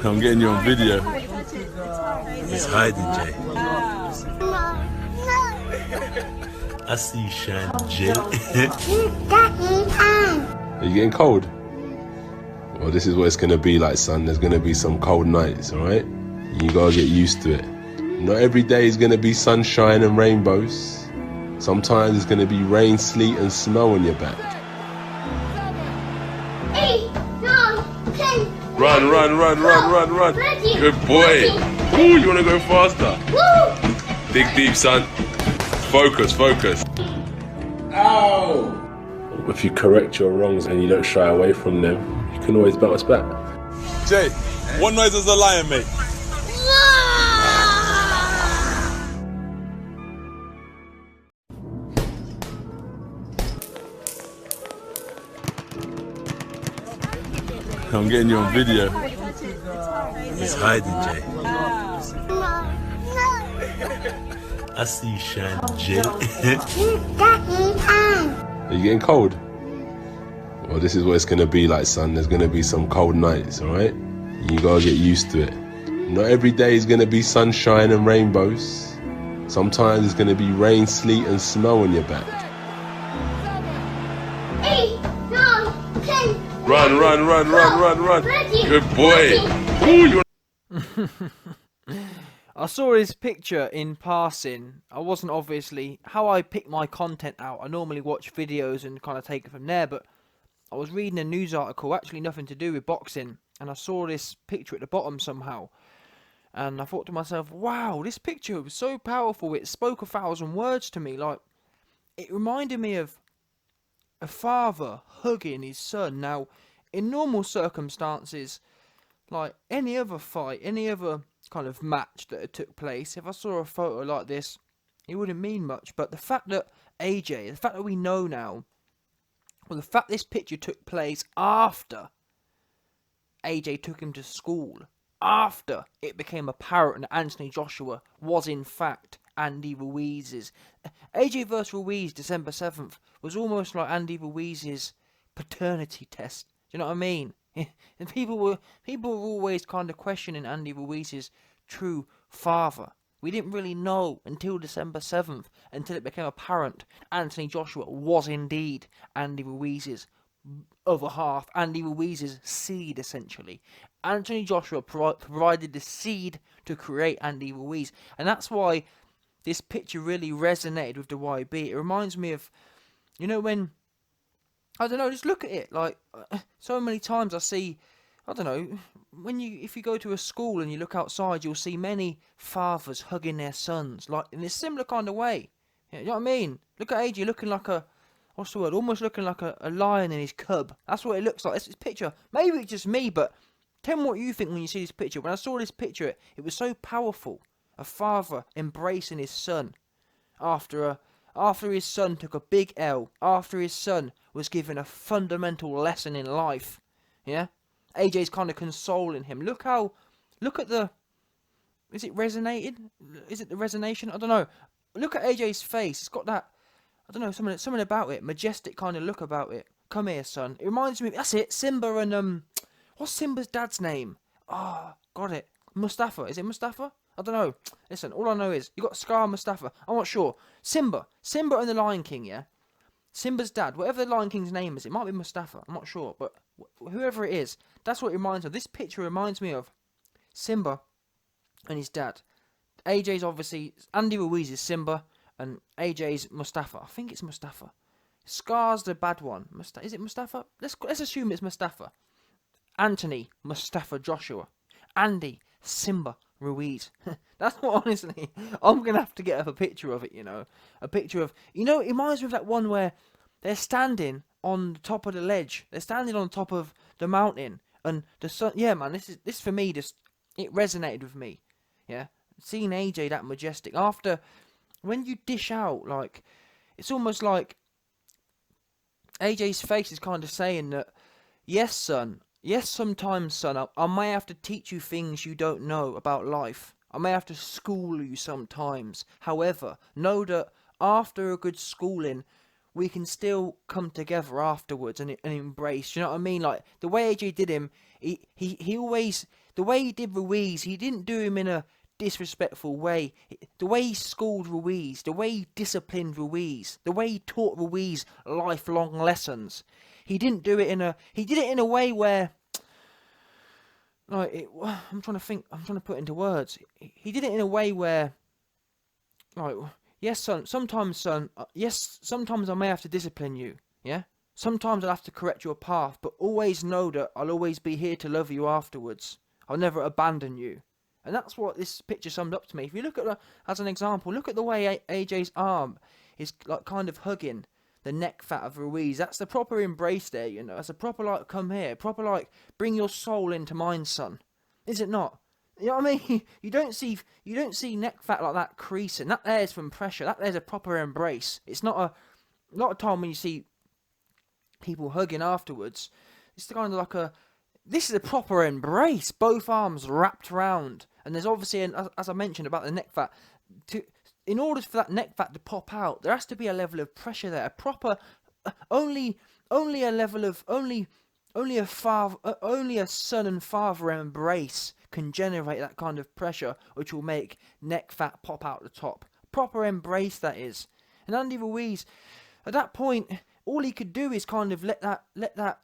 I'm getting you on video. He's hiding, Jay. I see you shining, Jay. Are you getting cold? Well, this is what it's gonna be like, son. There's gonna be some cold nights, alright? You gotta get used to it. Not every day is gonna be sunshine and rainbows. Sometimes it's gonna be rain, sleet and snow on your back. 8, 9, 10. Run. Good boy. Ooh, you wanna go faster? Woo! Dig deep, son. Focus. Ow! If you correct your wrongs and you don't shy away from them, you can always bounce back. Jay, what noise does a lion make? I'm getting you on video. He's hiding, Jay. I see you shining, Jay. Are you getting cold? Well, this is what it's gonna be like, son. There's gonna be some cold nights, alright? You gotta get used to it. Not every day is gonna be sunshine and rainbows. Sometimes it's gonna be rain, sleet and snow on your back. 8, 9, 10. Run. Good boy. Ooh, I saw his picture in passing. I wasn't obviously how I pick my content out. I normally watch videos and kind of take it from there, but I was reading a news article, actually nothing to do with boxing, and I saw this picture at the bottom somehow. And I thought to myself, wow, this picture was so powerful. It spoke 1,000 words to me. Like, it reminded me of a father hugging his son. Now, in normal circumstances, like any other fight, any other kind of match that had took place, if I saw a photo like this, it wouldn't mean much. But the fact that AJ, the fact that we know now, well, the fact this picture took place after AJ took him to school, after it became apparent that Anthony Joshua was in fact Andy Ruiz's. AJ vs Ruiz, December 7th, was almost like Andy Ruiz's paternity test. Do you know what I mean? And people were always kind of questioning Andy Ruiz's true father. We didn't really know until December 7th, until it became apparent Anthony Joshua was indeed Andy Ruiz's other half, Andy Ruiz's seed, essentially. Anthony Joshua provided the seed to create Andy Ruiz, and that's why this picture really resonated with the YB. It reminds me of, you know, when, I don't know, just look at it, like, so many times I see, I don't know, if you go to a school and you look outside, you'll see many fathers hugging their sons, like, in this similar kind of way. You know what I mean? Look at AJ looking like a, what's the word, almost looking like a lion in his cub. That's what it looks like. It's this picture. Maybe it's just me, but tell me what you think when you see this picture. When I saw this picture, it was so powerful. A father embracing his son after his son took a big L, after his son was given a fundamental lesson in life. Yeah? AJ's kind of consoling him. Look at the, is it resonated? Is it the resonation? I don't know. Look at AJ's face. It's got that, I don't know, something about it, majestic kind of look about it. Come here, son. It reminds me, that's it, Simba and, what's Simba's dad's name? Ah, got it. Mustafa. Is it Mustafa? I don't know. Listen, all I know is, you got Scar and Mustafa. I'm not sure. Simba and the Lion King, yeah? Simba's dad, whatever the Lion King's name is, it might be Mustafa. I'm not sure, but whoever it is, that's what it reminds me of. This picture reminds me of Simba and his dad. AJ's obviously, Andy Ruiz is Simba, and AJ's Mustafa. I think it's Mustafa. Scar's the bad one. Is it Mustafa? Let's assume it's Mustafa. Anthony, Mustafa Joshua. Andy, Simba Ruiz. That's what, honestly, I'm going to have to get up a picture of it, you know. A picture of, you know, it reminds me of that one where they're standing on the top of the ledge. They're standing on top of the mountain. And the sun, yeah, man, this for me, just, it resonated with me. Yeah. Seeing AJ that majestic. After, when you dish out, like, it's almost like AJ's face is kind of saying that, yes, son. Yes, sometimes, son, I may have to teach you things you don't know about life. I may have to school you sometimes. However, know that after a good schooling, we can still come together afterwards and embrace. You know what I mean? Like the way AJ did him, he always, the way he did Ruiz, he didn't do him in a disrespectful way. The way he schooled Ruiz, the way he disciplined Ruiz, the way he taught Ruiz lifelong lessons. He didn't do it in a. He did it in a way where, like, I'm trying to think. I'm trying to put it into words. He did it in a way where, like, yes, son. Sometimes, son. Yes, sometimes I may have to discipline you. Yeah. Sometimes I'll have to correct your path, but always know that I'll always be here to love you afterwards. I'll never abandon you. And that's what this picture summed up to me. If you look at, as an example, look at the way AJ's arm is like kind of hugging the neck fat of Ruiz. That's the proper embrace there, you know. That's a proper like, come here, proper like, bring your soul into mine, son. Is it not? You know what I mean? You don't see neck fat like that creasing. That there's from pressure. That there's a proper embrace. It's not a time when you see people hugging afterwards. It's kind of like a. This is a proper embrace. Both arms wrapped round. And there's obviously, as I mentioned about the neck fat, in order for that neck fat to pop out, there has to be a level of pressure there. A proper, only a level of, only a son and father embrace can generate that kind of pressure, which will make neck fat pop out the top. Proper embrace, that is. And Andy Ruiz, at that point, all he could do is kind of let that, what's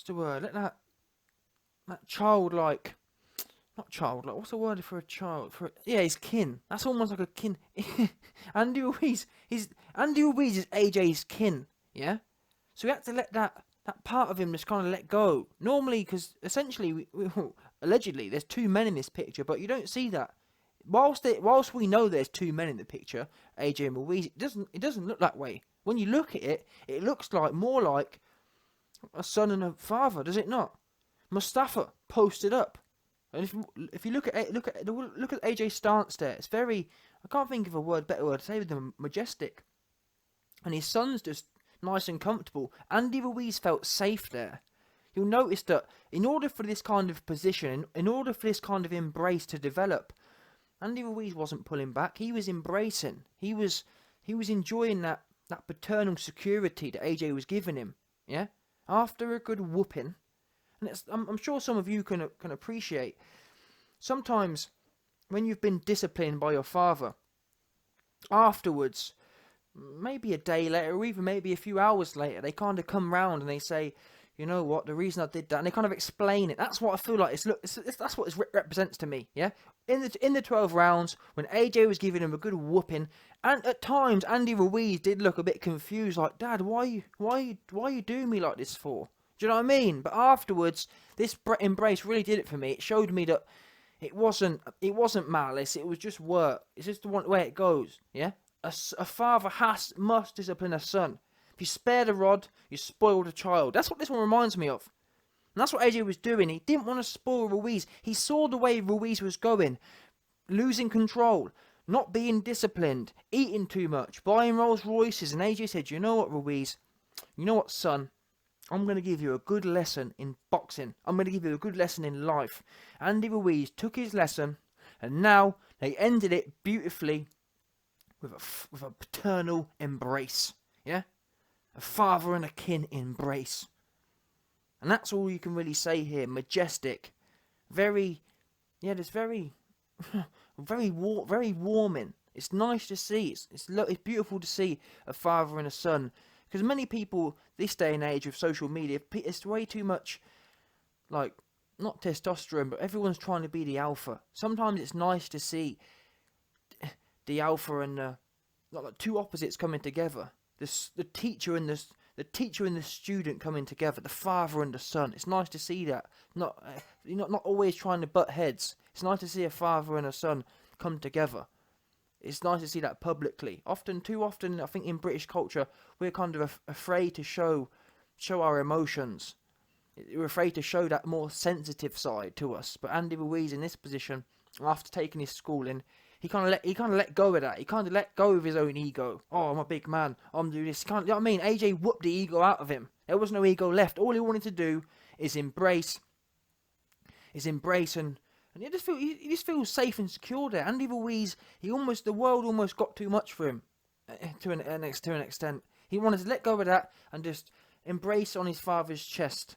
the word? Let that childlike, not childlike, what's the word for a child? His kin. That's almost like a kin. Andy Ruiz is AJ's kin, yeah? So we had to let that part of him just kind of let go. Normally, because essentially, allegedly, there's two men in this picture, but you don't see that. Whilst we know there's two men in the picture, AJ and Ruiz, it doesn't look that way. When you look at it, it looks like more like a son and a father, does it not? Mustafa posted up, and if you look at AJ's stance there, it's very, I can't think of a better word to say with them, majestic, and his son's just nice and comfortable. Andy Ruiz felt safe there. You'll notice that in order for this kind of position, in order for this kind of embrace to develop, Andy Ruiz wasn't pulling back. He was embracing. He was enjoying that paternal security that AJ was giving him. Yeah. After a good whooping, and I'm sure some of you can appreciate. Sometimes, when you've been disciplined by your father, afterwards, maybe a day later, or even maybe a few hours later, they kind of come round and they say, you know what, the reason I did that, and they kind of explain it. That's what I feel like. That's what it represents to me. Yeah, in the 12 rounds, when AJ was giving him a good whooping, and at times Andy Ruiz did look a bit confused, like, Dad, why are you doing me like this for? Do you know what I mean? But afterwards, this embrace really did it for me. It showed me that it wasn't malice. It was just work. It's just the way it goes. Yeah, a father must discipline a son. If you spare the rod, you spoil the child. That's what this one reminds me of. And that's what AJ was doing. He didn't want to spoil Ruiz. He saw the way Ruiz was going, losing control, not being disciplined, eating too much, buying Rolls Royces. And AJ said, you know what, Ruiz? You know what, son? I'm going to give you a good lesson in boxing. I'm going to give you a good lesson in life. Andy Ruiz took his lesson, and now they ended it beautifully with a paternal embrace. Yeah? A father and a kin embrace. And that's all you can really say here. Majestic. Very warming. It's nice to see. It's beautiful to see a father and a son. Because many people, this day and age with social media, it's way too much, like, not testosterone, but everyone's trying to be the alpha. Sometimes it's nice to see the alpha and like two opposites coming together. The teacher and the student coming together. The father and the son. It's nice to see that. Not always trying to butt heads. It's nice to see a father and a son come together. It's nice to see that publicly. Too often, I think in British culture, we're kind of afraid to show our emotions. We're afraid to show that more sensitive side to us. But Andy Ruiz in this position, after taking his schooling, he kind of let go of that. He kind of let go of his own ego. Oh, I'm a big man. I'm doing this. You know what I mean? AJ whooped the ego out of him. There was no ego left. All he wanted to do is embrace and he just feels safe and secure there. Andy Ruiz, the world almost got too much for him. to an extent. He wanted to let go of that and just embrace on his father's chest.